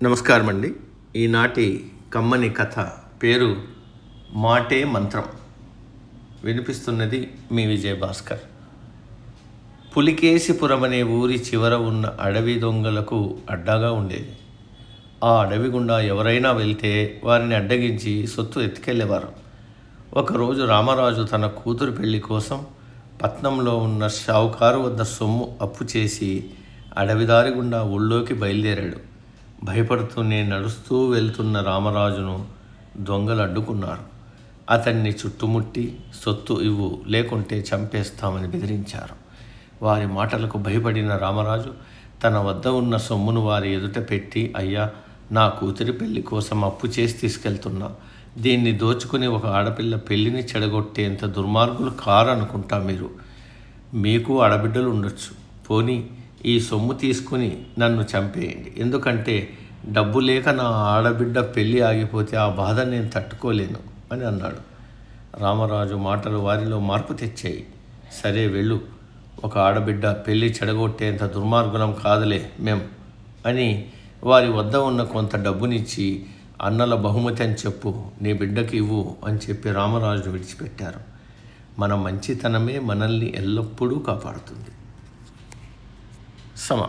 నమస్కారం అండి. ఈనాటి కమ్మని కథ పేరు మాటే మంత్రం. వినిపిస్తున్నది మీ విజయభాస్కర్. పులికేశిపురం అనే ఊరి చివర ఉన్న అడవి దొంగలకు అడ్డాగా ఉండేది. ఆ అడవి గుండా ఎవరైనా వెళ్తే వారిని అడ్డగించి సొత్తు ఎత్తుకెళ్ళేవారు. ఒకరోజు రామరాజు తన కూతురు పెళ్లి కోసం పట్నంలో ఉన్న షావుకారు వద్ద సొమ్ము అప్పు చేసి అడవిదారి గుండా ఊళ్ళోకి బయలుదేరాడు. భయపడుతూనే నడుస్తూ వెళ్తున్న రామరాజును దొంగలు అడ్డుకున్నారు. అతన్ని చుట్టుముట్టి సొత్తు ఇవ్వు, లేకుంటే చంపేస్తామని బెదిరించారు. వారి మాటలకు భయపడిన రామరాజు తన వద్ద ఉన్న సొమ్మును వారి ఎదుట పెట్టి, అయ్యా, నా కూతురి పెళ్లి కోసం అప్పు చేసి తీసుకెళ్తున్నా. దీన్ని దోచుకుని ఒక ఆడపిల్ల పెళ్లిని చెడగొట్టేంత దుర్మార్గులు కారనుకుంటా మీరు. మీకు ఆడబిడ్డలు ఉండొచ్చు. పోనీ ఈ సొమ్ము తీసుకుని నన్ను చంపేయండి. ఎందుకంటే డబ్బు లేక నా ఆడబిడ్డ పెళ్ళి ఆగిపోతే ఆ బాధ నేను తట్టుకోలేను అని అన్నాడు. రామరాజు మాటలు వారిలో మార్పు తెచ్చాయి. సరే వెళ్ళు, ఒక ఆడబిడ్డ పెళ్ళి చెడగొట్టేంత దుర్మార్గులం కాదులే మేం అని వారి వద్ద ఉన్న కొంత డబ్బునిచ్చి, అన్నల బహుమతి అని చెప్పు, నీ బిడ్డకి ఇవ్వు అని చెప్పి రామరాజును విడిచిపెట్టారు. మన మంచితనమే మనల్ని ఎల్లప్పుడూ కాపాడుతుంది. సమ